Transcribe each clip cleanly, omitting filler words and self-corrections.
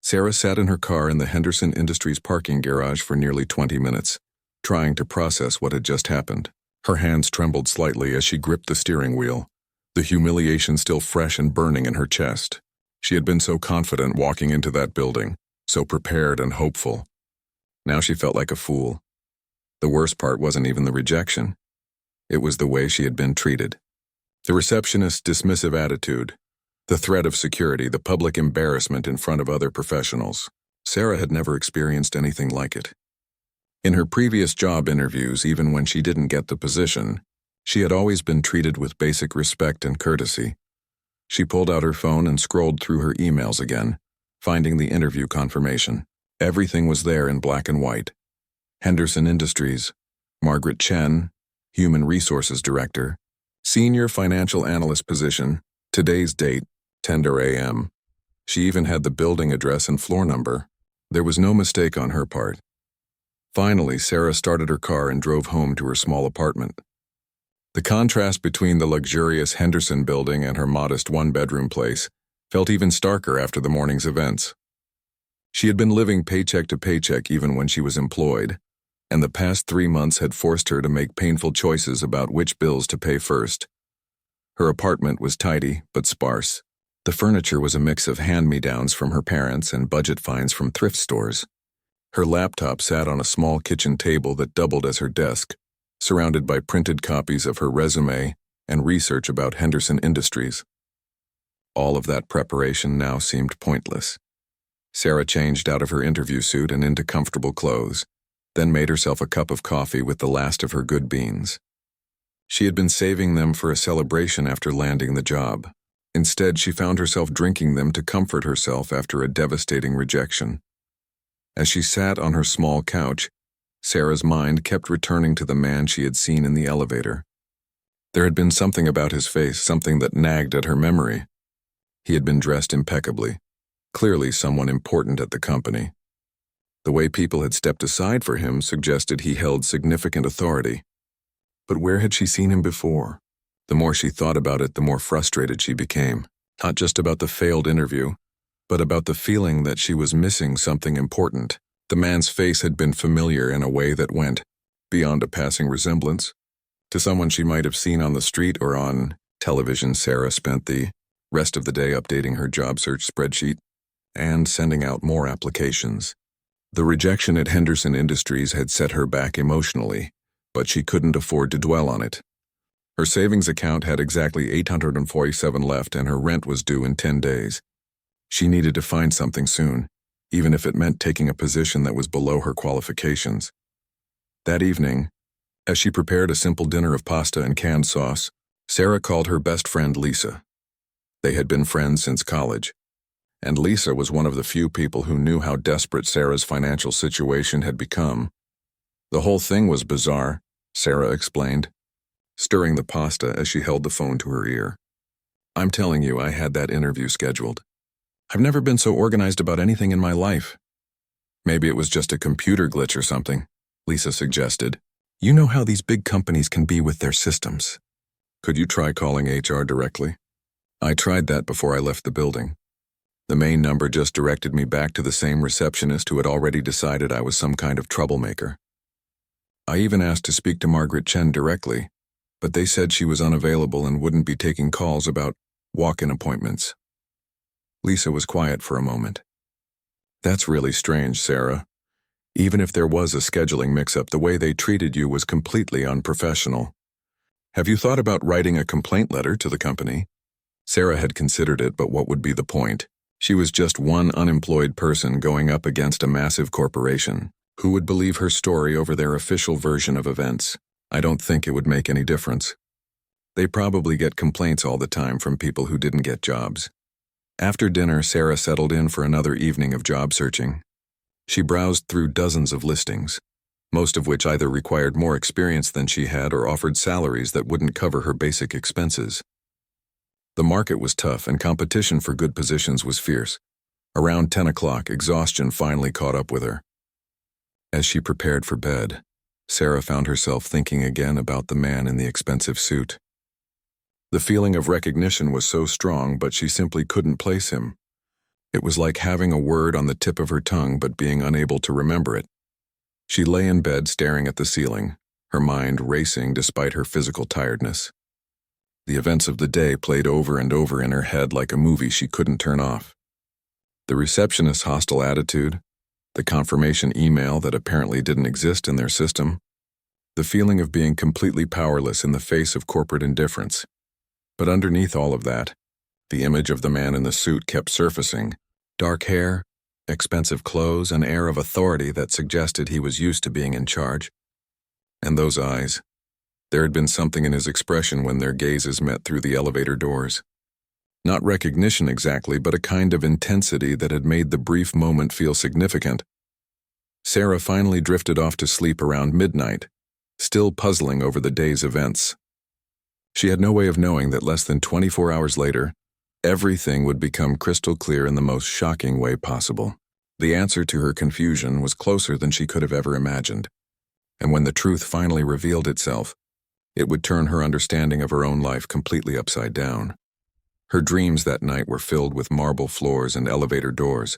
Sarah sat in her car in the Henderson Industries parking garage for nearly 20 minutes, trying to process what had just happened. Her hands trembled slightly as she gripped the steering wheel, the humiliation still fresh and burning in her chest. She had been so confident walking into that building, so prepared and hopeful. Now she felt like a fool. The worst part wasn't even the rejection. It was the way she had been treated. The receptionist's dismissive attitude, the threat of security, the public embarrassment in front of other professionals. Sarah had never experienced anything like it. In her previous job interviews, even when she didn't get the position, she had always been treated with basic respect and courtesy. She pulled out her phone and scrolled through her emails again, finding the interview confirmation. Everything was there in black and white. Henderson Industries, Margaret Chen, Human Resources Director, Senior Financial Analyst position, today's date, 10 a.m. She even had the building address and floor number. There was no mistake on her part. Finally, Sarah started her car and drove home to her small apartment. The contrast between the luxurious Henderson building and her modest one-bedroom place felt even starker after the morning's events. She had been living paycheck to paycheck even when she was employed, and the past 3 months had forced her to make painful choices about which bills to pay first. Her apartment was tidy but sparse. The furniture was a mix of hand-me-downs from her parents and budget finds from thrift stores. Her laptop sat on a small kitchen table that doubled as her desk, surrounded by printed copies of her resume and research about Henderson Industries. All of that preparation now seemed pointless. Sarah changed out of her interview suit and into comfortable clothes, then made herself a cup of coffee with the last of her good beans. She had been saving them for a celebration after landing the job. Instead, she found herself drinking them to comfort herself after a devastating rejection. As she sat on her small couch, Sarah's mind kept returning to the man she had seen in the elevator. There had been something about his face, something that nagged at her memory. He had been dressed impeccably, clearly someone important at the company. The way people had stepped aside for him suggested he held significant authority. But where had she seen him before? The more she thought about it, the more frustrated she became. Not just about the failed interview, but about the feeling that she was missing something important. The man's face had been familiar in a way that went beyond a passing resemblance. To someone she might have seen on the street or on television. Sarah spent the rest of the day updating her job search spreadsheet and sending out more applications. The rejection at Henderson Industries had set her back emotionally, but she couldn't afford to dwell on it. Her savings account had exactly $847 left and her rent was due in 10 days. She needed to find something soon, even if it meant taking a position that was below her qualifications. That evening, as she prepared a simple dinner of pasta and canned sauce, Sarah called her best friend Lisa. They had been friends since college, and Lisa was one of the few people who knew how desperate Sarah's financial situation had become. The whole thing was bizarre, Sarah explained, stirring the pasta as she held the phone to her ear. I'm telling you, I had that interview scheduled. I've never been so organized about anything in my life. Maybe it was just a computer glitch or something, Lisa suggested. You know how these big companies can be with their systems. Could you try calling HR directly? I tried that before I left the building. The main number just directed me back to the same receptionist who had already decided I was some kind of troublemaker. I even asked to speak to Margaret Chen directly, but they said she was unavailable and wouldn't be taking calls about walk-in appointments. Lisa was quiet for a moment. That's really strange, Sarah. Even if there was a scheduling mix-up, the way they treated you was completely unprofessional. Have you thought about writing a complaint letter to the company? Sarah had considered it, but what would be the point? She was just one unemployed person going up against a massive corporation. Who would believe her story over their official version of events? I don't think it would make any difference. They probably get complaints all the time from people who didn't get jobs. After dinner, Sarah settled in for another evening of job searching. She browsed through dozens of listings, most of which either required more experience than she had or offered salaries that wouldn't cover her basic expenses. The market was tough and competition for good positions was fierce. Around 10 o'clock, exhaustion finally caught up with her. As she prepared for bed, Sarah found herself thinking again about the man in the expensive suit. The feeling of recognition was so strong, but she simply couldn't place him. It was like having a word on the tip of her tongue but being unable to remember it. She lay in bed staring at the ceiling, her mind racing despite her physical tiredness. The events of the day played over and over in her head like a movie she couldn't turn off. The receptionist's hostile attitude, the confirmation email that apparently didn't exist in their system, the feeling of being completely powerless in the face of corporate indifference. But underneath all of that, the image of the man in the suit kept surfacing. Dark hair, expensive clothes, an air of authority that suggested he was used to being in charge. And those eyes. There had been something in his expression when their gazes met through the elevator doors. Not recognition exactly, but a kind of intensity that had made the brief moment feel significant. Sarah finally drifted off to sleep around midnight, still puzzling over the day's events. She had no way of knowing that less than 24 hours later, everything would become crystal clear in the most shocking way possible. The answer to her confusion was closer than she could have ever imagined. And when the truth finally revealed itself, it would turn her understanding of her own life completely upside down. Her dreams that night were filled with marble floors and elevator doors,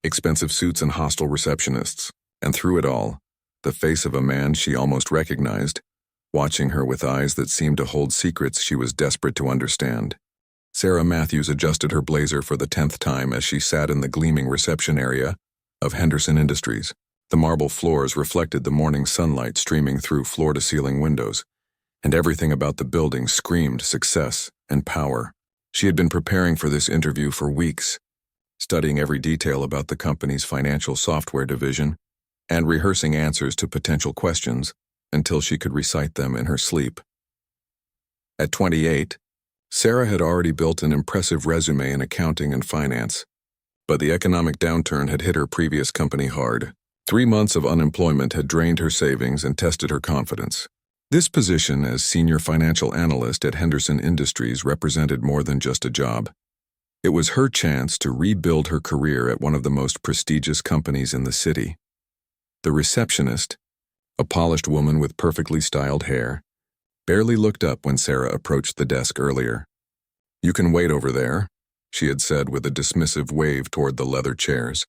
expensive suits and hostile receptionists, and through it all, the face of a man she almost recognized, watching her with eyes that seemed to hold secrets she was desperate to understand. Sarah Matthews adjusted her blazer for the 10th time as she sat in the gleaming reception area of Henderson Industries. The marble floors reflected the morning sunlight streaming through floor-to-ceiling windows, and everything about the building screamed success and power. She had been preparing for this interview for weeks, studying every detail about the company's financial software division and rehearsing answers to potential questions until she could recite them in her sleep. At 28, Sarah had already built an impressive resume in accounting and finance, but the economic downturn had hit her previous company hard. 3 months of unemployment had drained her savings and tested her confidence. This position as senior financial analyst at Henderson Industries represented more than just a job. It was her chance to rebuild her career at one of the most prestigious companies in the city. The receptionist, a polished woman with perfectly styled hair, barely looked up when Sarah approached the desk earlier. "You can wait over there," she had said with a dismissive wave toward the leather chairs.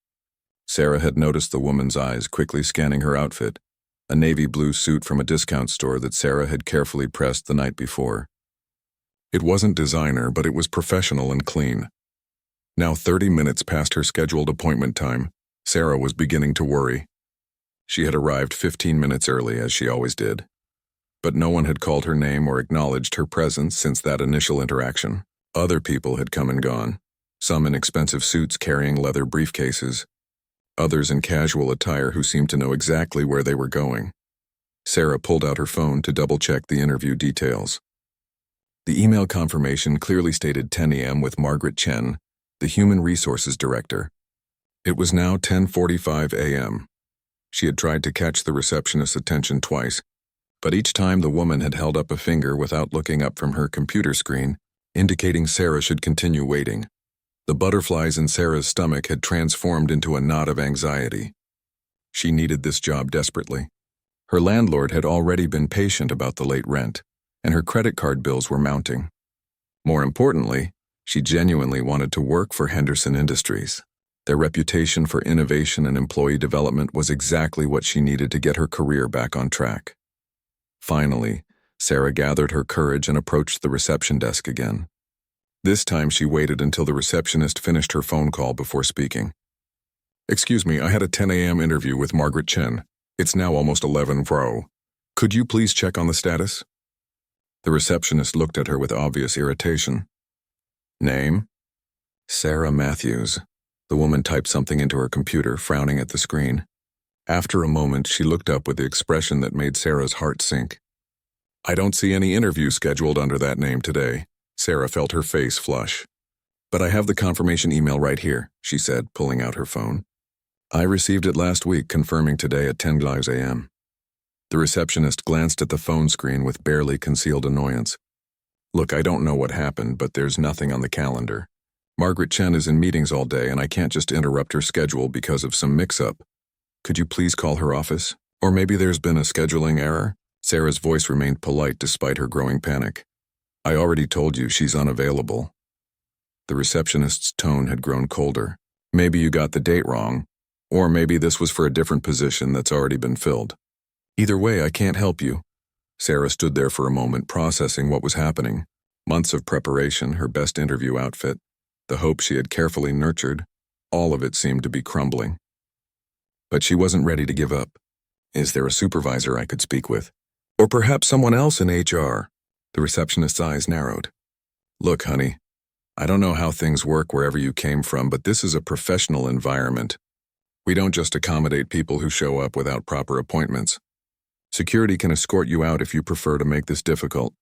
Sarah had noticed the woman's eyes quickly scanning her outfit, a navy blue suit from a discount store that Sarah had carefully pressed the night before. It wasn't designer, but it was professional and clean. Now 30 minutes past her scheduled appointment time, Sarah was beginning to worry. She had arrived 15 minutes early, as she always did. But no one had called her name or acknowledged her presence since that initial interaction. Other people had come and gone, some in expensive suits carrying leather briefcases, others in casual attire who seemed to know exactly where they were going. Sarah pulled out her phone to double-check the interview details. The email confirmation clearly stated 10 a.m. with Margaret Chen, the Human Resources Director. It was now 10:45 a.m. She had tried to catch the receptionist's attention twice, but each time the woman had held up a finger without looking up from her computer screen, indicating Sarah should continue waiting. The butterflies in Sarah's stomach had transformed into a knot of anxiety. She needed this job desperately. Her landlord had already been patient about the late rent, and her credit card bills were mounting. More importantly, she genuinely wanted to work for Henderson Industries. Their reputation for innovation and employee development was exactly what she needed to get her career back on track. Finally, Sarah gathered her courage and approached the reception desk again. This time she waited until the receptionist finished her phone call before speaking. "Excuse me, I had a 10 a.m. interview with Margaret Chen. It's now almost 11 Pro. Could you please check on the status?" The receptionist looked at her with obvious irritation. "Name?" "Sarah Matthews." The woman typed something into her computer, frowning at the screen. After a moment, she looked up with the expression that made Sarah's heart sink. "I don't see any interview scheduled under that name today." Sarah felt her face flush. "But I have the confirmation email right here," she said, pulling out her phone. "I received it last week, confirming today at 10 a.m. The receptionist glanced at the phone screen with barely concealed annoyance. "Look, I don't know what happened, but there's nothing on the calendar. Margaret Chen is in meetings all day, and I can't just interrupt her schedule because of some mix-up. Could you please call her office? Or maybe there's been a scheduling error?" Sarah's voice remained polite despite her growing panic. "I already told you she's unavailable." The receptionist's tone had grown colder. Maybe you got the date wrong, or maybe this was for a different position that's already been filled. Either way, I can't help you." Sarah stood there for a moment, processing what was happening. Months of preparation, her best interview outfit, the hope she had carefully nurtured, all of it seemed to be crumbling. But she wasn't ready to give up. "Is there a supervisor I could speak with? Or perhaps someone else in HR?" The receptionist's eyes narrowed. "Look, honey, I don't know how things work wherever you came from, but this is a professional environment. We don't just accommodate people who show up without proper appointments. Security can escort you out if you prefer to make this difficult."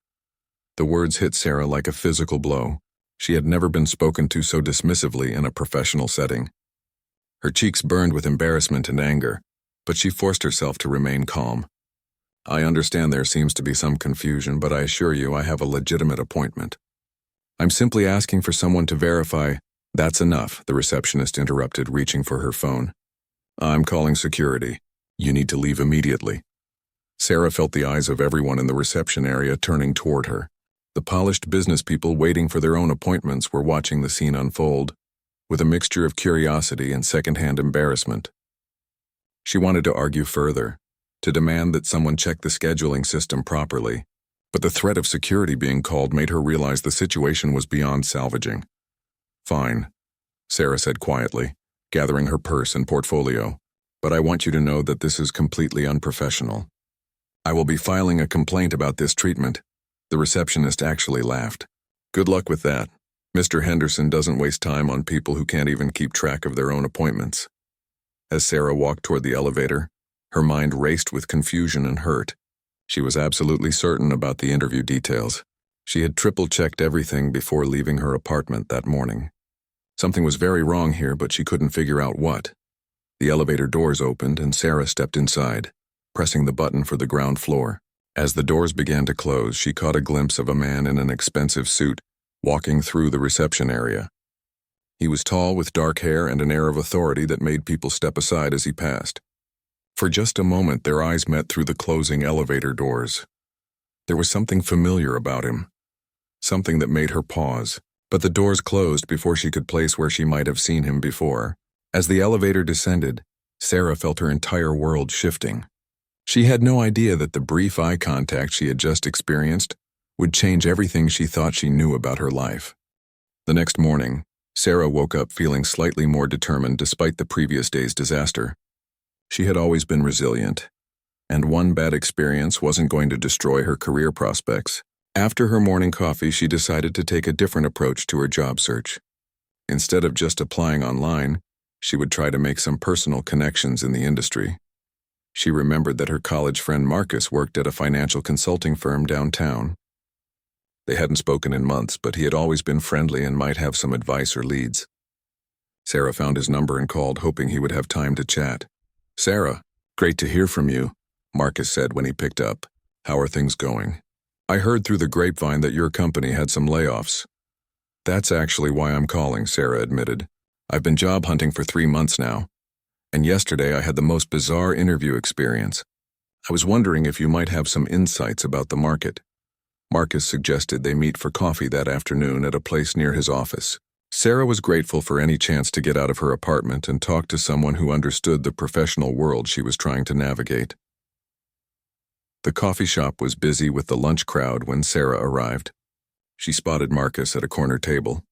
The words hit Sarah like a physical blow. She had never been spoken to so dismissively in a professional setting. Her cheeks burned with embarrassment and anger, but she forced herself to remain calm. "I understand there seems to be some confusion, but I assure you I have a legitimate appointment. I'm simply asking for someone to verify—" "That's enough," the receptionist interrupted, reaching for her phone. "I'm calling security. You need to leave immediately." Sarah felt the eyes of everyone in the reception area turning toward her. The polished business people waiting for their own appointments were watching the scene unfold, with a mixture of curiosity and secondhand embarrassment. She wanted to argue further, to demand that someone check the scheduling system properly, but the threat of security being called made her realize the situation was beyond salvaging. "Fine," Sarah said quietly, gathering her purse and portfolio, "but I want you to know that this is completely unprofessional. I will be filing a complaint about this treatment." The receptionist actually laughed. "Good luck with that. Mr. Henderson doesn't waste time on people who can't even keep track of their own appointments." As Sarah walked toward the elevator, her mind raced with confusion and hurt. She was absolutely certain about the interview details. She had triple-checked everything before leaving her apartment that morning. Something was very wrong here, but she couldn't figure out what. The elevator doors opened and Sarah stepped inside, pressing the button for the ground floor. As the doors began to close, she caught a glimpse of a man in an expensive suit walking through the reception area. He was tall, with dark hair and an air of authority that made people step aside as he passed. For just a moment, their eyes met through the closing elevator doors. There was something familiar about him, something that made her pause, but the doors closed before she could place where she might have seen him before. As the elevator descended, Sarah felt her entire world shifting. She had no idea that the brief eye contact she had just experienced would change everything she thought she knew about her life. The next morning, Sarah woke up feeling slightly more determined despite the previous day's disaster. She had always been resilient, and one bad experience wasn't going to destroy her career prospects. After her morning coffee, she decided to take a different approach to her job search. Instead of just applying online, she would try to make some personal connections in the industry. She remembered that her college friend Marcus worked at a financial consulting firm downtown. They hadn't spoken in months, but he had always been friendly and might have some advice or leads. Sarah found his number and called, hoping he would have time to chat. "Sarah, great to hear from you," Marcus said when he picked up. "How are things going? I heard through the grapevine that your company had some layoffs." "That's actually why I'm calling," Sarah admitted. "I've been job hunting for 3 months now, and yesterday I had the most bizarre interview experience. I was wondering if you might have some insights about the market." Marcus suggested they meet for coffee that afternoon at a place near his office. Sarah was grateful for any chance to get out of her apartment and talk to someone who understood the professional world she was trying to navigate. The coffee shop was busy with the lunch crowd when Sarah arrived. She spotted Marcus at a corner table,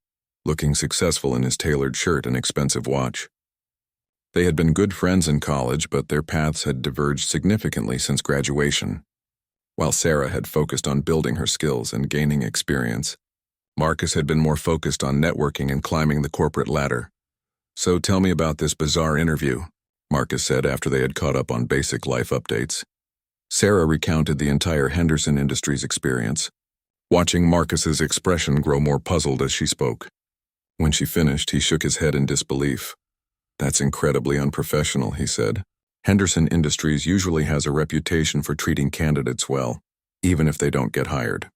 looking successful in his tailored shirt and expensive watch. They had been good friends in college, but their paths had diverged significantly since graduation. While Sarah had focused on building her skills and gaining experience, Marcus had been more focused on networking and climbing the corporate ladder. "So tell me about this bizarre interview," Marcus said after they had caught up on basic life updates. Sarah recounted the entire Henderson Industries experience, watching Marcus's expression grow more puzzled as she spoke. When she finished, he shook his head in disbelief. "That's incredibly unprofessional," he said. "Henderson Industries usually has a reputation for treating candidates well, even if they don't get hired.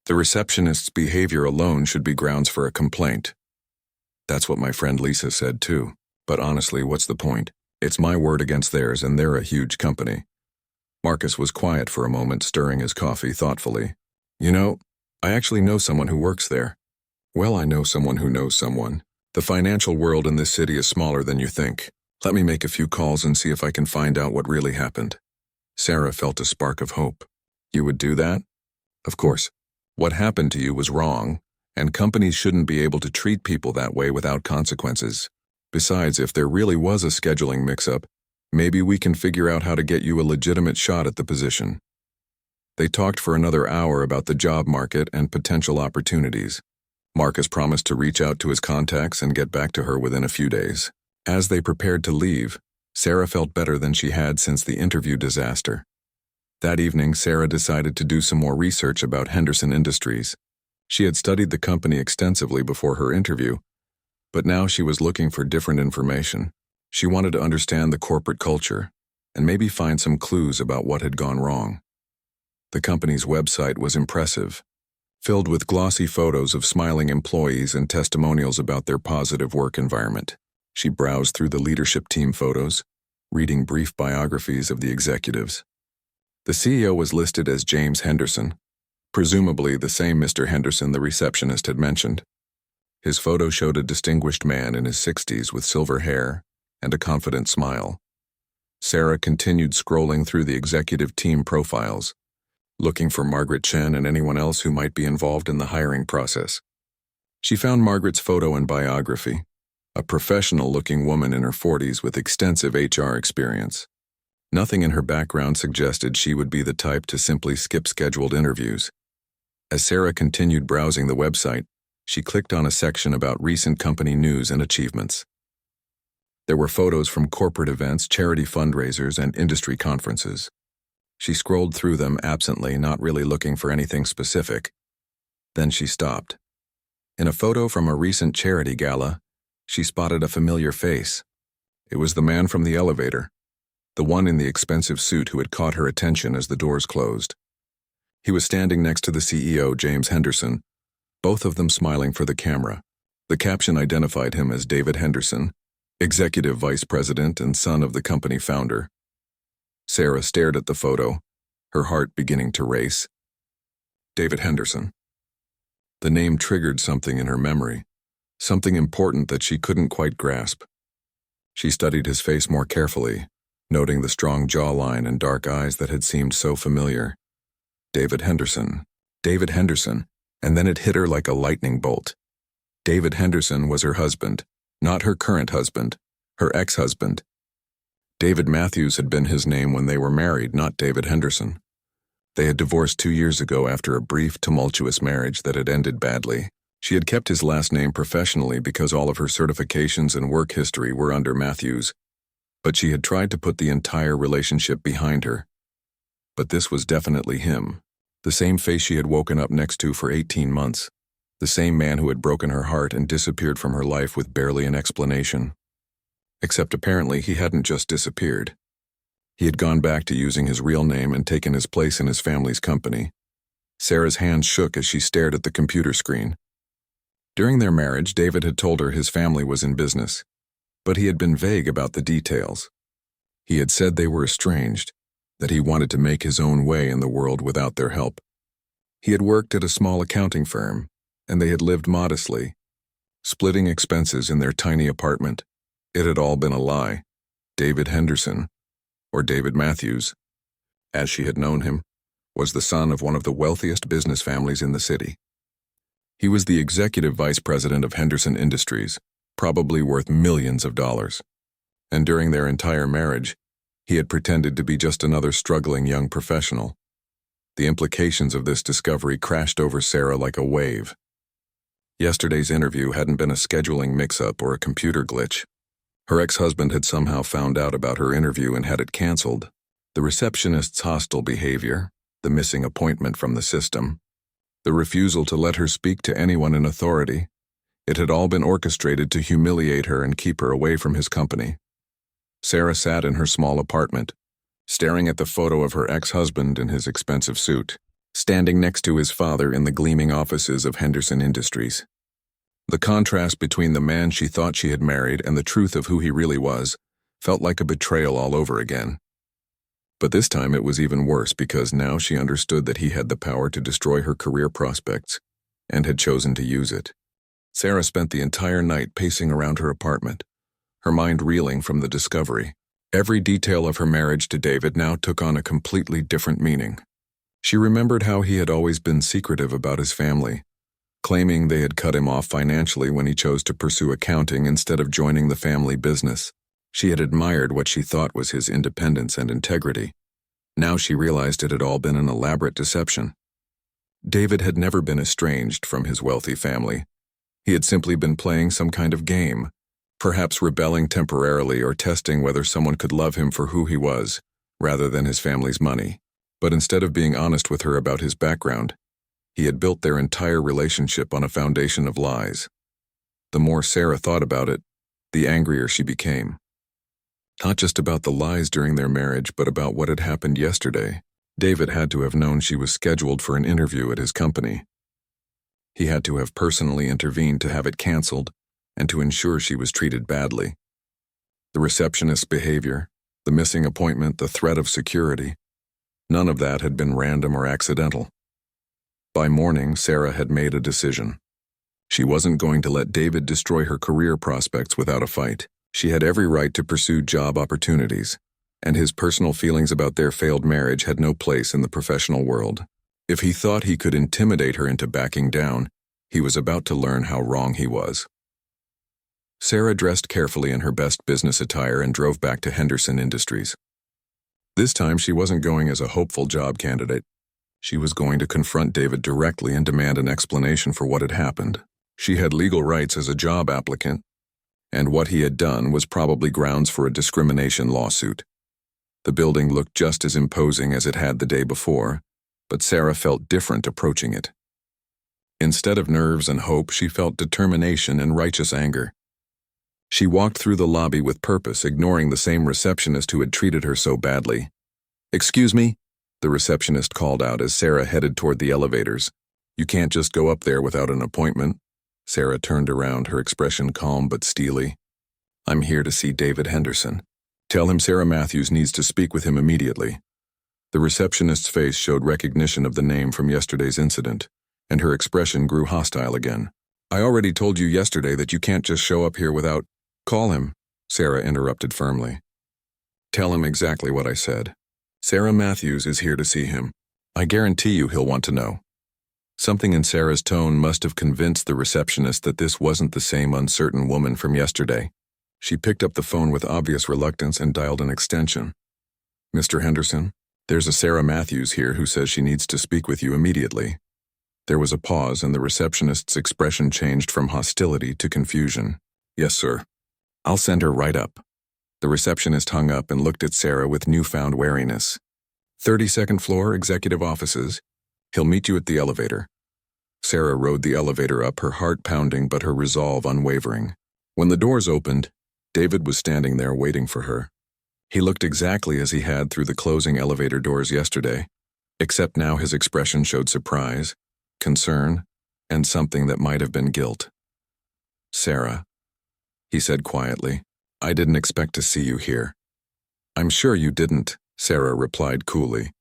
The receptionist's behavior alone should be grounds for a complaint." "That's what my friend Lisa said too. But honestly, what's the point? It's my word against theirs, and they're a huge company." Marcus was quiet for a moment, stirring his coffee thoughtfully. "You know, I actually know someone who works there." "Well, I know someone who knows someone. The financial world in this city is smaller than you think. Let me make a few calls and see if I can find out what really happened. Sarah felt a spark of hope. You would do that? Of course. What happened to you was wrong, and companies shouldn't be able to treat people that way without consequences. Besides, if there really was a scheduling mix-up, maybe we can figure out how to get you a legitimate shot at the position. They talked for another hour about the job market and potential opportunities. Marcus promised to reach out to his contacts and get back to her within a few days. As they prepared to leave, Sarah felt better than she had since the interview disaster. That evening, Sarah decided to do some more research about Henderson Industries. She had studied the company extensively before her interview, but now she was looking for different information. She wanted to understand the corporate culture and maybe find some clues about what had gone wrong. The company's website was impressive, filled with glossy photos of smiling employees and testimonials about their positive work environment. She browsed through the leadership team photos, reading brief biographies of the executives. The CEO was listed as James Henderson, presumably the same Mr. Henderson the receptionist had mentioned. His photo showed a distinguished man in his 60s with silver hair and a confident smile. Sarah continued scrolling through the executive team profiles, looking for Margaret Chen and anyone else who might be involved in the hiring process. She found Margaret's photo and biography, a professional-looking woman in her 40s with extensive HR experience. Nothing in her background suggested she would be the type to simply skip scheduled interviews. As Sarah continued browsing the website, she clicked on a section about recent company news and achievements. There were photos from corporate events, charity fundraisers, and industry conferences. She scrolled through them absently, not really looking for anything specific. Then she stopped. In a photo from a recent charity gala, she spotted a familiar face. It was the man from the elevator, the one in the expensive suit who had caught her attention as the doors closed. He was standing next to the CEO, James Henderson, both of them smiling for the camera. The caption identified him as David Henderson, Executive Vice President and son of the company founder. Sarah stared at the photo, her heart beginning to race. David Henderson. The name triggered something in her memory, something important that she couldn't quite grasp. She studied his face more carefully, noting the strong jawline and dark eyes that had seemed so familiar. David Henderson. David Henderson. And then it hit her like a lightning bolt. David Henderson was her husband, not her current husband, her ex-husband. David Matthews had been his name when they were married, not David Henderson. They had divorced 2 years ago after a brief, tumultuous marriage that had ended badly. She had kept his last name professionally because all of her certifications and work history were under Matthews, but she had tried to put the entire relationship behind her. But this was definitely him, the same face she had woken up next to for 18 months, the same man who had broken her heart and disappeared from her life with barely an explanation. Except apparently he hadn't just disappeared. He had gone back to using his real name and taken his place in his family's company. Sarah's hands shook as she stared at the computer screen. During their marriage, David had told her his family was in business, but he had been vague about the details. He had said they were estranged, that he wanted to make his own way in the world without their help. He had worked at a small accounting firm, and they had lived modestly, splitting expenses in their tiny apartment. It had all been a lie. David Henderson, or David Matthews, as she had known him, was the son of one of the wealthiest business families in the city. He was the executive vice president of Henderson Industries, probably worth millions of dollars. And during their entire marriage, he had pretended to be just another struggling young professional. The implications of this discovery crashed over Sarah like a wave. Yesterday's interview hadn't been a scheduling mix-up or a computer glitch. Her ex-husband had somehow found out about her interview and had it canceled. The receptionist's hostile behavior, the missing appointment from the system, the refusal to let her speak to anyone in authority, it had all been orchestrated to humiliate her and keep her away from his company. Sarah sat in her small apartment, staring at the photo of her ex-husband in his expensive suit, standing next to his father in the gleaming offices of Henderson Industries. The contrast between the man she thought she had married and the truth of who he really was felt like a betrayal all over again. But this time it was even worse because now she understood that he had the power to destroy her career prospects and had chosen to use it. Sarah spent the entire night pacing around her apartment, her mind reeling from the discovery. Every detail of her marriage to David now took on a completely different meaning. She remembered how he had always been secretive about his family, claiming they had cut him off financially when he chose to pursue accounting instead of joining the family business. She had admired what she thought was his independence and integrity. Now she realized it had all been an elaborate deception. David had never been estranged from his wealthy family. He had simply been playing some kind of game, perhaps rebelling temporarily or testing whether someone could love him for who he was, rather than his family's money. But instead of being honest with her about his background, he had built their entire relationship on a foundation of lies. The more Sarah thought about it, the angrier she became. Not just about the lies during their marriage, but about what had happened yesterday. David had to have known she was scheduled for an interview at his company. He had to have personally intervened to have it canceled and to ensure she was treated badly. The receptionist's behavior, the missing appointment, the threat of security, none of that had been random or accidental. By morning, Sarah had made a decision. She wasn't going to let David destroy her career prospects without a fight. She had every right to pursue job opportunities, and his personal feelings about their failed marriage had no place in the professional world. If he thought he could intimidate her into backing down, he was about to learn how wrong he was. Sarah dressed carefully in her best business attire and drove back to Henderson Industries. This time she wasn't going as a hopeful job candidate. She was going to confront David directly and demand an explanation for what had happened. She had legal rights as a job applicant, and what he had done was probably grounds for a discrimination lawsuit. The building looked just as imposing as it had the day before, but Sarah felt different approaching it. Instead of nerves and hope, she felt determination and righteous anger. She walked through the lobby with purpose, ignoring the same receptionist who had treated her so badly. "Excuse me?" the receptionist called out as Sarah headed toward the elevators. "You can't just go up there without an appointment." Sarah turned around, her expression calm but steely. "I'm here to see David Henderson. Tell him Sarah Matthews needs to speak with him immediately." The receptionist's face showed recognition of the name from yesterday's incident, and her expression grew hostile again. "I already told you yesterday that you can't just show up here without—" "Call him," Sarah interrupted firmly. "Tell him exactly what I said. Sarah Matthews is here to see him. I guarantee you he'll want to know." Something in Sarah's tone must have convinced the receptionist that this wasn't the same uncertain woman from yesterday. She picked up the phone with obvious reluctance and dialed an extension. "Mr. Henderson, there's a Sarah Matthews here who says she needs to speak with you immediately." There was a pause, and the receptionist's expression changed from hostility to confusion. "Yes, sir. I'll send her right up." The receptionist hung up and looked at Sarah with newfound wariness. 32nd floor, executive offices. He'll meet you at the elevator." Sarah rode the elevator up, her heart pounding but her resolve unwavering. When the doors opened, David was standing there waiting for her. He looked exactly as he had through the closing elevator doors yesterday, except now his expression showed surprise, concern, and something that might have been guilt. "Sarah," he said quietly, "I didn't expect to see you here." "I'm sure you didn't," Sarah replied coolly.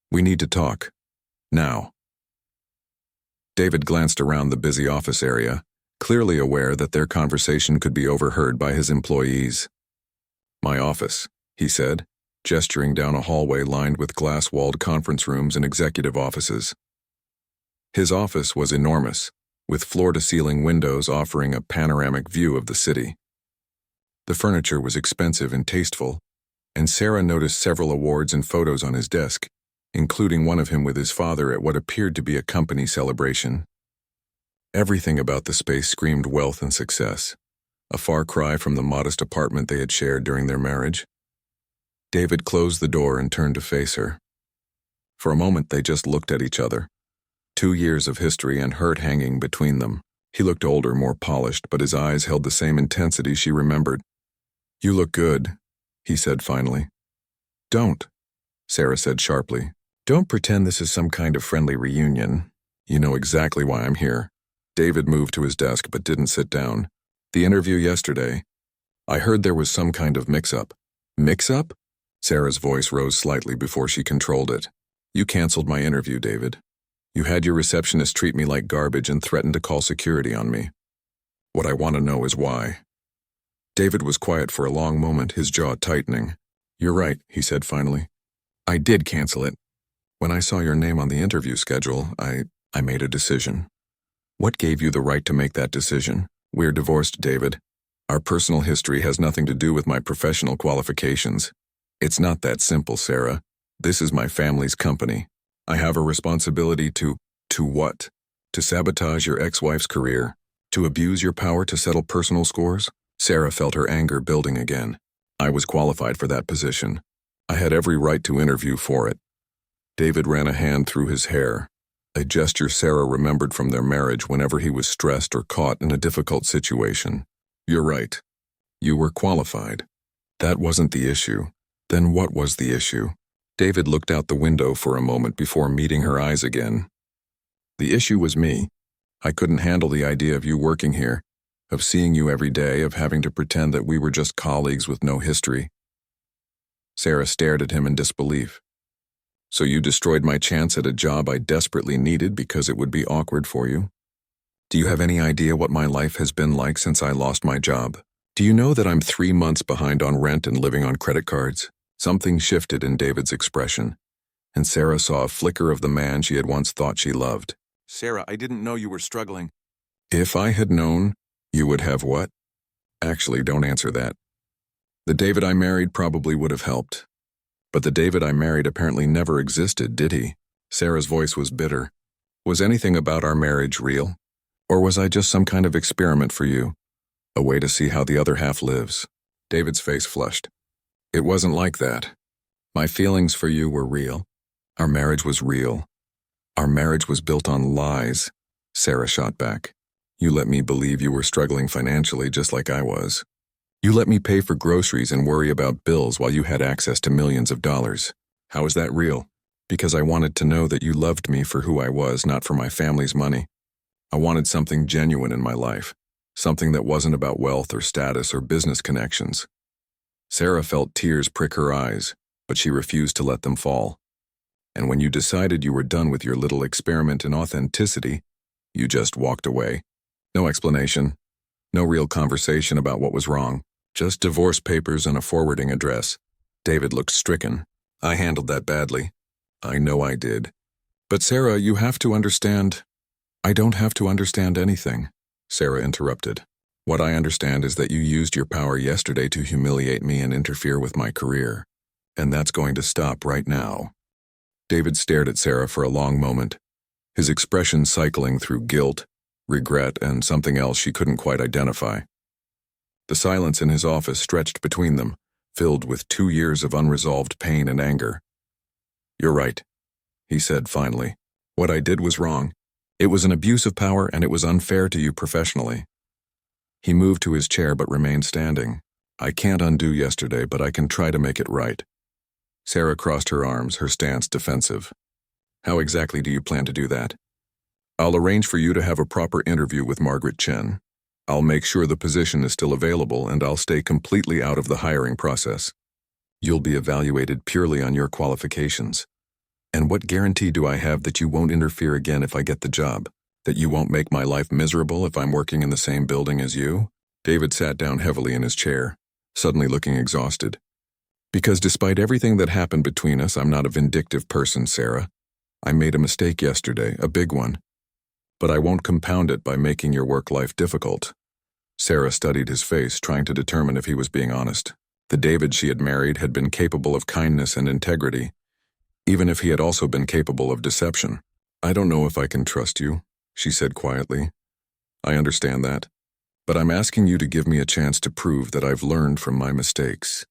"We need to talk. Now." David glanced around the busy office area, clearly aware that their conversation could be overheard by his employees. "My office," he said, gesturing down a hallway lined with glass-walled conference rooms and executive offices. His office was enormous, with floor-to-ceiling windows offering a panoramic view of the city. The furniture was expensive and tasteful, and Sarah noticed several awards and photos on his desk, including one of him with his father at what appeared to be a company celebration. Everything about the space screamed wealth and success, a far cry from the modest apartment they had shared during their marriage. David closed the door and turned to face her. For a moment they just looked at each other, 2 years of history and hurt hanging between them. He looked older, more polished, but his eyes held the same intensity she remembered. "You look good," he said finally. "Don't," Sarah said sharply. "Don't pretend this is some kind of friendly reunion. You know exactly why I'm here." David moved to his desk but didn't sit down. "The interview yesterday. I heard there was some kind of mix-up." "Mix-up?" Sarah's voice rose slightly before she controlled it. "You canceled my interview, David. You had your receptionist treat me like garbage and threatened to call security on me." What I want to know is why. David was quiet for a long moment, his jaw tightening. You're right, he said finally. I did cancel it. When I saw your name on the interview schedule, I made a decision. What gave you the right to make that decision? We're divorced, David. Our personal history has nothing to do with my professional qualifications. It's not that simple, Sarah. This is my family's company. I have a responsibility to what? To sabotage your ex-wife's career? To abuse your power to settle personal scores? Sarah felt her anger building again. I was qualified for that position. I had every right to interview for it. David ran a hand through his hair, a gesture Sarah remembered from their marriage whenever he was stressed or caught in a difficult situation. You're right. You were qualified. That wasn't the issue. Then what was the issue? David looked out the window for a moment before meeting her eyes again. The issue was me. I couldn't handle the idea of you working here, of seeing you every day, of having to pretend that we were just colleagues with no history. Sarah stared at him in disbelief. So you destroyed my chance at a job I desperately needed because it would be awkward for you? Do you have any idea what my life has been like since I lost my job? Do you know that I'm 3 months behind on rent and living on credit cards? Something shifted in David's expression, and Sarah saw a flicker of the man she had once thought she loved. Sarah, I didn't know you were struggling. If I had known, you would have what? Actually, don't answer that. The David I married probably would have helped. But the David I married apparently never existed, did he? Sarah's voice was bitter. Was anything about our marriage real? Or was I just some kind of experiment for you? A way to see how the other half lives? David's face flushed. It wasn't like that. My feelings for you were real. Our marriage was real. Our marriage was built on lies, Sarah shot back. You let me believe you were struggling financially just like I was. You let me pay for groceries and worry about bills while you had access to millions of dollars. How is that real? Because I wanted to know that you loved me for who I was, not for my family's money. I wanted something genuine in my life, something that wasn't about wealth or status or business connections. Sarah felt tears prick her eyes, but she refused to let them fall. And when you decided you were done with your little experiment in authenticity, you just walked away. No explanation, no real conversation about what was wrong, just divorce papers and a forwarding address. David looked stricken. I handled that badly. I know I did. But Sarah, you have to understand. I don't have to understand anything, Sarah interrupted. What I understand is that you used your power yesterday to humiliate me and interfere with my career. And that's going to stop right now. David stared at Sarah for a long moment, his expression cycling through guilt, regret, and something else she couldn't quite identify. The silence in his office stretched between them, filled with 2 years of unresolved pain and anger. You're right, he said finally. What I did was wrong. It was an abuse of power and it was unfair to you professionally. He moved to his chair but remained standing. I can't undo yesterday, but I can try to make it right. Sarah crossed her arms, her stance defensive. How exactly do you plan to do that? I'll arrange for you to have a proper interview with Margaret Chen. I'll make sure the position is still available and I'll stay completely out of the hiring process. You'll be evaluated purely on your qualifications. And what guarantee do I have that you won't interfere again if I get the job? That you won't make my life miserable if I'm working in the same building as you? David sat down heavily in his chair, suddenly looking exhausted. Because despite everything that happened between us, I'm not a vindictive person, Sarah. I made a mistake yesterday, a big one. But I won't compound it by making your work life difficult. Sarah studied his face, trying to determine if he was being honest. The David she had married had been capable of kindness and integrity, even if he had also been capable of deception. I don't know if I can trust you, she said quietly. I understand that. But I'm asking you to give me a chance to prove that I've learned from my mistakes.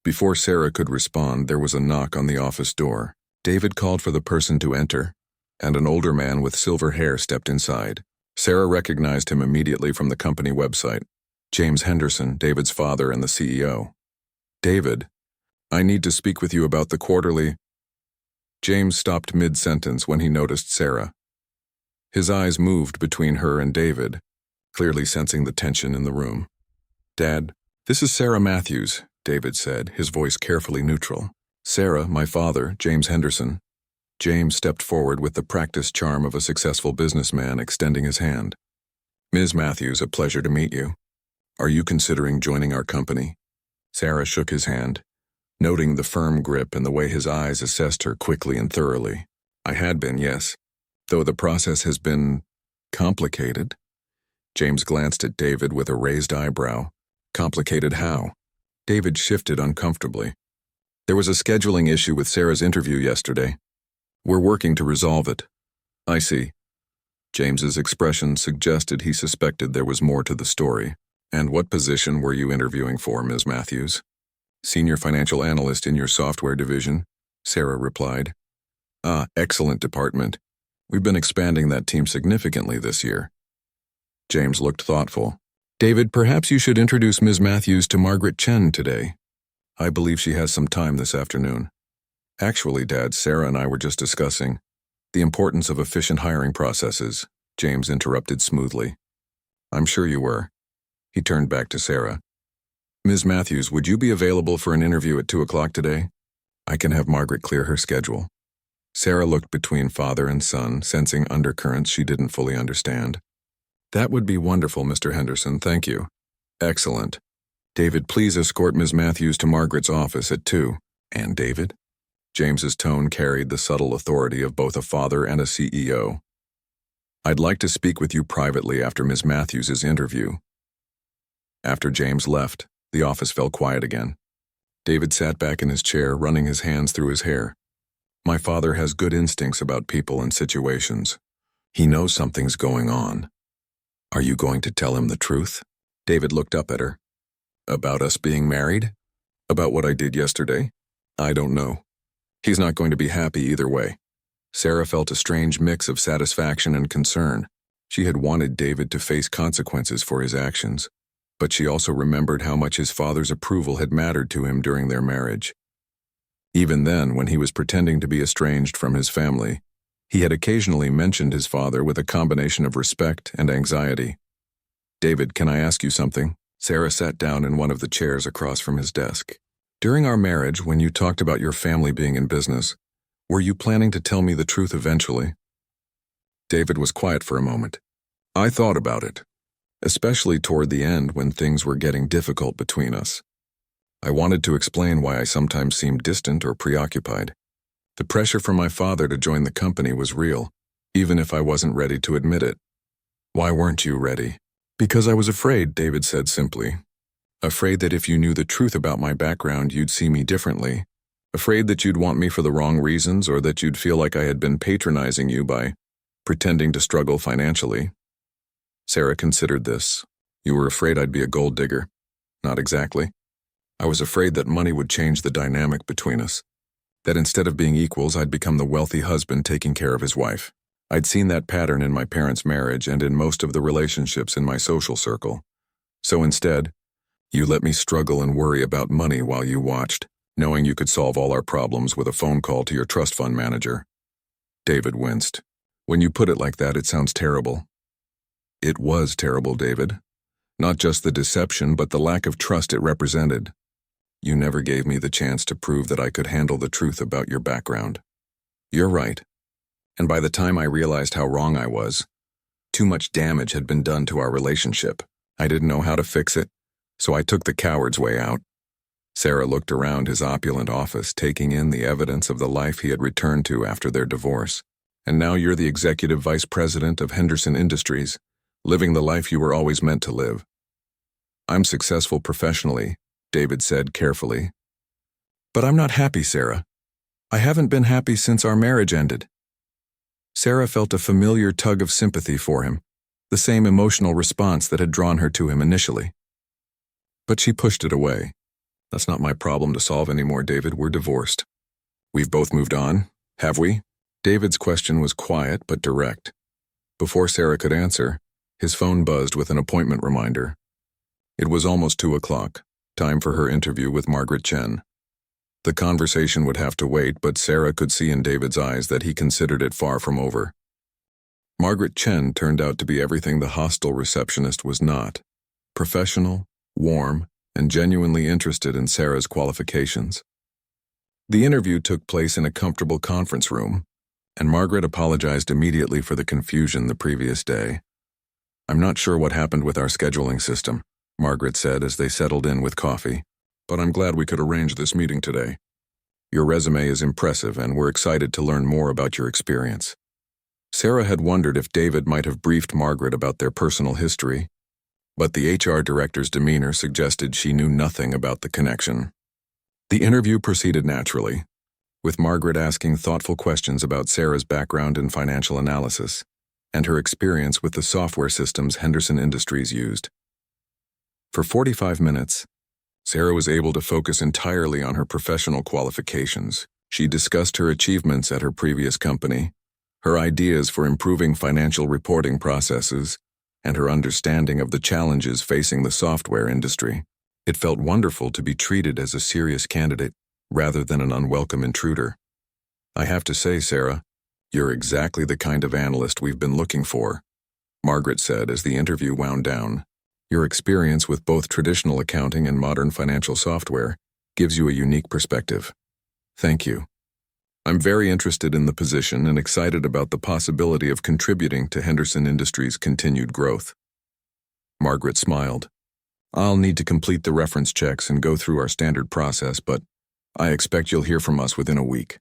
Before Sarah could respond, there was a knock on the office door. David called for the person to enter, and an older man with silver hair stepped inside. Sarah recognized him immediately from the company website. James Henderson, David's father and the CEO. David, I need to speak with you about the quarterly. James stopped mid-sentence when he noticed Sarah. His eyes moved between her and David, clearly sensing the tension in the room. Dad, this is Sarah Matthews, David said, his voice carefully neutral. Sarah, my father, James Henderson. James stepped forward with the practiced charm of a successful businessman, extending his hand. Ms. Matthews, a pleasure to meet you. Are you considering joining our company? Sarah shook his hand, noting the firm grip and the way his eyes assessed her quickly and thoroughly. I had been, yes, though the process has been complicated. James glanced at David with a raised eyebrow. Complicated how? David shifted uncomfortably. There was a scheduling issue with Sarah's interview yesterday. We're working to resolve it. I see. James's expression suggested he suspected there was more to the story. And what position were you interviewing for, Ms. Matthews? Senior financial analyst in your software division, Sarah replied. Ah, excellent department. We've been expanding that team significantly this year. James looked thoughtful. David, perhaps you should introduce Ms. Matthews to Margaret Chen today. I believe she has some time this afternoon. Actually, Dad, Sarah and I were just discussing the importance of efficient hiring processes, James interrupted smoothly. I'm sure you were. He turned back to Sarah. Ms. Matthews, would you be available for an interview at 2 o'clock today? I can have Margaret clear her schedule. Sarah looked between father and son, sensing undercurrents she didn't fully understand. That would be wonderful, Mr. Henderson, thank you. Excellent. David, please escort Ms. Matthews to Margaret's office at 2. And David? James's tone carried the subtle authority of both a father and a CEO. I'd like to speak with you privately after Ms. Matthews' interview. After James left, the office fell quiet again. David sat back in his chair, running his hands through his hair. My father has good instincts about people and situations. He knows something's going on. Are you going to tell him the truth? David looked up at her. About us being married? About what I did yesterday? I don't know. He's not going to be happy either way. Sarah felt a strange mix of satisfaction and concern. She had wanted David to face consequences for his actions, but she also remembered how much his father's approval had mattered to him during their marriage. Even then, when he was pretending to be estranged from his family, he had occasionally mentioned his father with a combination of respect and anxiety. David, can I ask you something? Sarah sat down in one of the chairs across from his desk. During our marriage, when you talked about your family being in business, were you planning to tell me the truth eventually? David was quiet for a moment. I thought about it, especially toward the end when things were getting difficult between us. I wanted to explain why I sometimes seemed distant or preoccupied. The pressure from my father to join the company was real, even if I wasn't ready to admit it. Why weren't you ready? Because I was afraid, David said simply. Afraid that if you knew the truth about my background, you'd see me differently. Afraid that you'd want me for the wrong reasons or that you'd feel like I had been patronizing you by pretending to struggle financially. Sarah considered this. You were afraid I'd be a gold digger. Not exactly. I was afraid that money would change the dynamic between us. That instead of being equals, I'd become the wealthy husband taking care of his wife. I'd seen that pattern in my parents' marriage and in most of the relationships in my social circle. So instead, you let me struggle and worry about money while you watched, knowing you could solve all our problems with a phone call to your trust fund manager. David winced. When you put it like that, it sounds terrible. It was terrible, David. Not just the deception, but the lack of trust it represented. You never gave me the chance to prove that I could handle the truth about your background. You're right. And by the time I realized how wrong I was, too much damage had been done to our relationship. I didn't know how to fix it, so I took the coward's way out. Sarah looked around his opulent office, taking in the evidence of the life he had returned to after their divorce. And now you're the executive vice president of Henderson Industries, living the life you were always meant to live. I'm successful professionally, David said carefully. But I'm not happy, Sarah. I haven't been happy since our marriage ended. Sarah felt a familiar tug of sympathy for him, the same emotional response that had drawn her to him initially. But she pushed it away. That's not my problem to solve anymore, David. We're divorced. We've both moved on, have we? David's question was quiet but direct. Before Sarah could answer, his phone buzzed with an appointment reminder. It was almost 2 o'clock, time for her interview with Margaret Chen. The conversation would have to wait, but Sarah could see in David's eyes that he considered it far from over. Margaret Chen turned out to be everything the hostile receptionist was not. Professional, warm, and genuinely interested in Sarah's qualifications. The interview took place in a comfortable conference room, and Margaret apologized immediately for the confusion the previous day. I'm not sure what happened with our scheduling system, Margaret said as they settled in with coffee, but I'm glad we could arrange this meeting today. Your resume is impressive, and we're excited to learn more about your experience. Sarah had wondered if David might have briefed Margaret about their personal history, but the HR director's demeanor suggested she knew nothing about the connection. The interview proceeded naturally, with Margaret asking thoughtful questions about Sarah's background in financial analysis and her experience with the software systems Henderson Industries used. For 45 minutes, Sarah was able to focus entirely on her professional qualifications. She discussed her achievements at her previous company, her ideas for improving financial reporting processes, and her understanding of the challenges facing the software industry. It felt wonderful to be treated as a serious candidate rather than an unwelcome intruder. I have to say, Sarah, you're exactly the kind of analyst we've been looking for, Margaret said as the interview wound down. Your experience with both traditional accounting and modern financial software gives you a unique perspective. Thank you. I'm very interested in the position and excited about the possibility of contributing to Henderson Industries' continued growth. Margaret smiled. I'll need to complete the reference checks and go through our standard process, but I expect you'll hear from us within a week.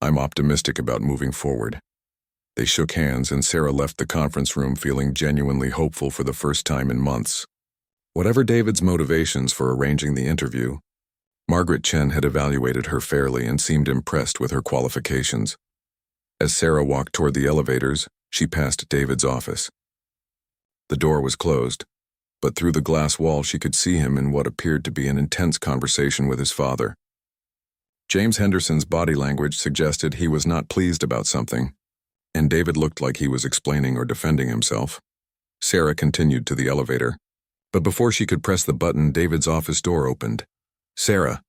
I'm optimistic about moving forward. They shook hands and Sarah left the conference room feeling genuinely hopeful for the first time in months. Whatever David's motivations for arranging the interview, Margaret Chen had evaluated her fairly and seemed impressed with her qualifications. As Sarah walked toward the elevators, she passed David's office. The door was closed, but through the glass wall she could see him in what appeared to be an intense conversation with his father. James Henderson's body language suggested he was not pleased about something, and David looked like he was explaining or defending himself. Sarah continued to the elevator, but before she could press the button, David's office door opened. Sarah,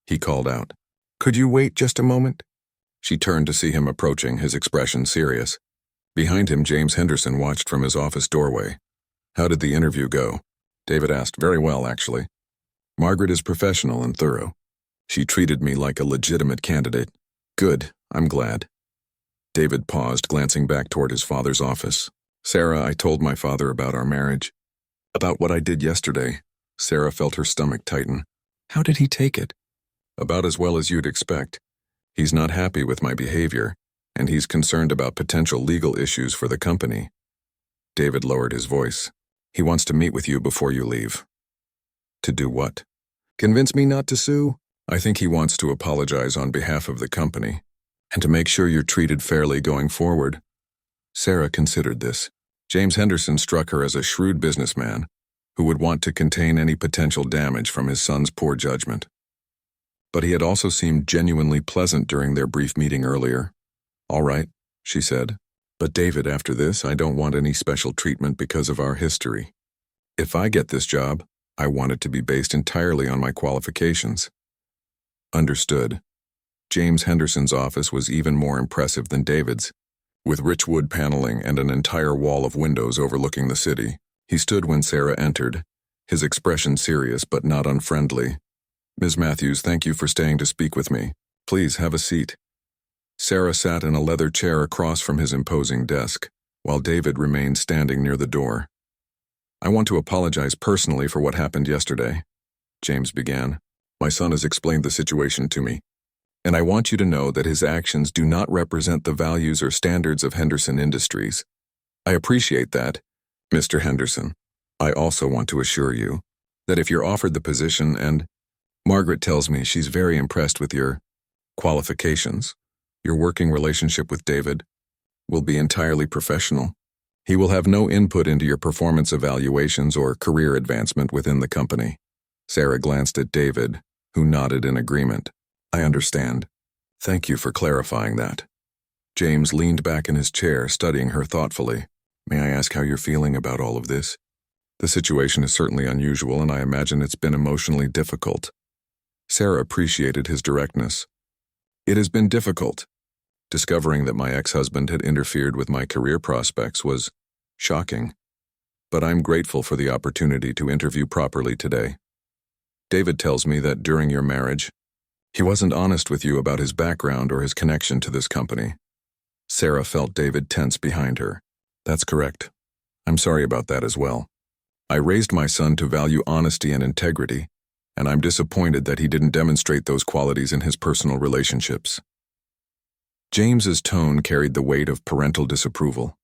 he called out. Could you wait just a moment? She turned to see him approaching, his expression serious. Behind him, James Henderson watched from his office doorway. How did the interview go? David asked. Very well, actually. Margaret is professional and thorough. She treated me like a legitimate candidate. Good, I'm glad. David paused, glancing back toward his father's office. Sarah, I told my father about our marriage. About what I did yesterday. Sarah felt her stomach tighten. How did he take it? About as well as you'd expect. He's not happy with my behavior, and he's concerned about potential legal issues for the company. David lowered his voice. He wants to meet with you before you leave. To do what? Convince me not to sue? I think he wants to apologize on behalf of the company, and to make sure you're treated fairly going forward. Sarah considered this. James Henderson struck her as a shrewd businessman who would want to contain any potential damage from his son's poor judgment. But he had also seemed genuinely pleasant during their brief meeting earlier. All right, she said. But David, after this, I don't want any special treatment because of our history. If I get this job, I want it to be based entirely on my qualifications. Understood. James Henderson's office was even more impressive than David's, with rich wood paneling and an entire wall of windows overlooking the city. He stood when Sarah entered, his expression serious but not unfriendly. Ms. Matthews, thank you for staying to speak with me. Please have a seat. Sarah sat in a leather chair across from his imposing desk, while David remained standing near the door. I want to apologize personally for what happened yesterday, James began. My son has explained the situation to me, and I want you to know that his actions do not represent the values or standards of Henderson Industries. I appreciate that, Mr. Henderson. I also want to assure you that if you're offered the position and Margaret tells me she's very impressed with your qualifications, your working relationship with David will be entirely professional. He will have no input into your performance evaluations or career advancement within the company. Sarah glanced at David, who nodded in agreement. I understand. Thank you for clarifying that. James leaned back in his chair, studying her thoughtfully. May I ask how you're feeling about all of this? The situation is certainly unusual, and I imagine it's been emotionally difficult. Sarah appreciated his directness. It has been difficult. Discovering that my ex-husband had interfered with my career prospects was shocking, but I'm grateful for the opportunity to interview properly today. David tells me that during your marriage, he wasn't honest with you about his background or his connection to this company. Sarah felt David tense behind her. That's correct. I'm sorry about that as well. I raised my son to value honesty and integrity, and I'm disappointed that he didn't demonstrate those qualities in his personal relationships. James's tone carried the weight of parental disapproval.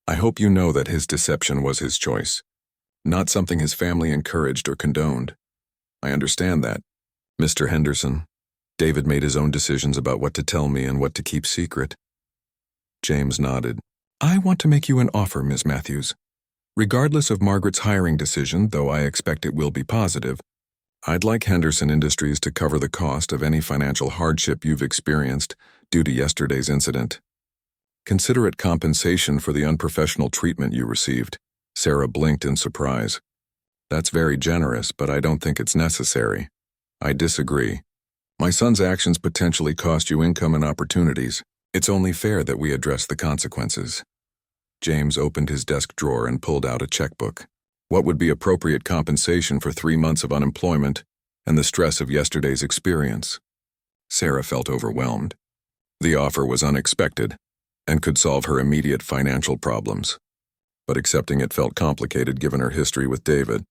I hope you know that his deception was his choice, not something his family encouraged or condoned. I understand that, Mr. Henderson. David made his own decisions about what to tell me and what to keep secret. James nodded. I want to make you an offer, Ms. Matthews. Regardless of Margaret's hiring decision, though I expect it will be positive, I'd like Henderson Industries to cover the cost of any financial hardship you've experienced due to yesterday's incident. Consider it compensation for the unprofessional treatment you received. Sarah blinked in surprise. That's very generous, but I don't think it's necessary. I disagree. My son's actions potentially cost you income and opportunities. It's only fair that we address the consequences. James opened his desk drawer and pulled out a checkbook. What would be appropriate compensation for 3 months of unemployment and the stress of yesterday's experience? Sarah felt overwhelmed. The offer was unexpected and could solve her immediate financial problems. But accepting it felt complicated given her history with David.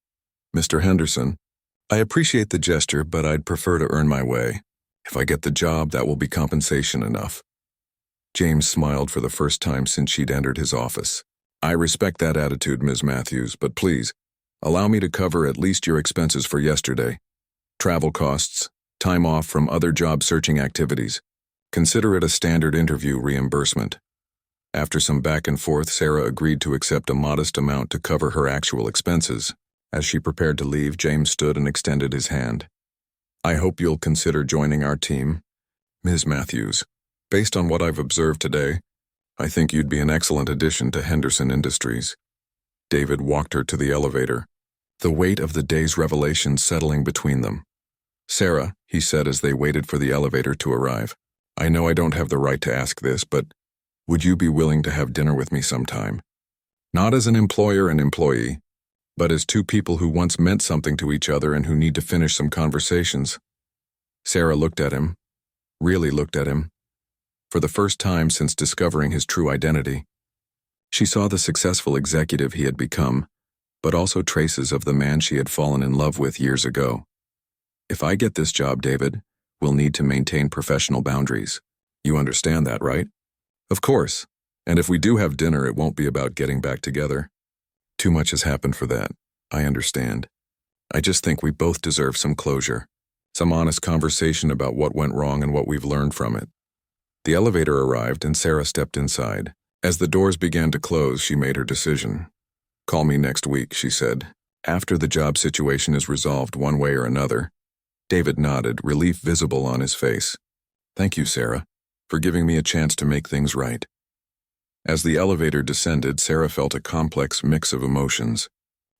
Mr. Henderson, I appreciate the gesture, but I'd prefer to earn my way. If I get the job, that will be compensation enough. James smiled for the first time since she'd entered his office. I respect that attitude, Ms. Matthews, but please, allow me to cover at least your expenses for yesterday. Travel costs, time off from other job-searching activities. Consider it a standard interview reimbursement. After some back and forth, Sarah agreed to accept a modest amount to cover her actual expenses. As she prepared to leave, James stood and extended his hand. I hope you'll consider joining our team. Ms. Matthews, based on what I've observed today, I think you'd be an excellent addition to Henderson Industries. David walked her to the elevator, the weight of the day's revelation settling between them. Sarah, he said as they waited for the elevator to arrive, I know I don't have the right to ask this, but would you be willing to have dinner with me sometime? Not as an employer and employee, but as two people who once meant something to each other and who need to finish some conversations. Sarah looked at him, really looked at him, for the first time since discovering his true identity. She saw the successful executive he had become, but also traces of the man she had fallen in love with years ago. If I get this job, David, we'll need to maintain professional boundaries. You understand that, right? Of course. And if we do have dinner, it won't be about getting back together. Too much has happened for that. I understand. I just think we both deserve some closure, some honest conversation about what went wrong and what we've learned from it. The elevator arrived and Sarah stepped inside. As the doors began to close, she made her decision. Call me next week, she said, after the job situation is resolved one way or another. David nodded, relief visible on his face. Thank you, Sarah, for giving me a chance to make things right. As the elevator descended, Sarah felt a complex mix of emotions.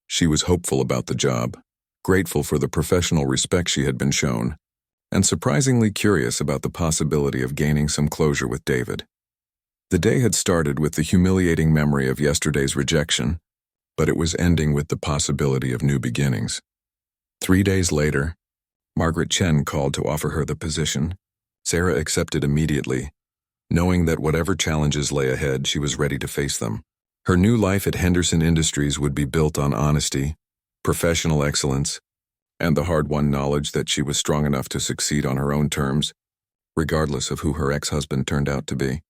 She was hopeful about the job, grateful for the professional respect she had been shown, and surprisingly curious about the possibility of gaining some closure with David. The day had started with the humiliating memory of yesterday's rejection, but it was ending with the possibility of new beginnings. 3 days later, Margaret Chen called to offer her the position. Sarah accepted immediately, knowing that whatever challenges lay ahead, she was ready to face them. Her new life at Henderson Industries would be built on honesty, professional excellence, and the hard-won knowledge that she was strong enough to succeed on her own terms, regardless of who her ex-husband turned out to be.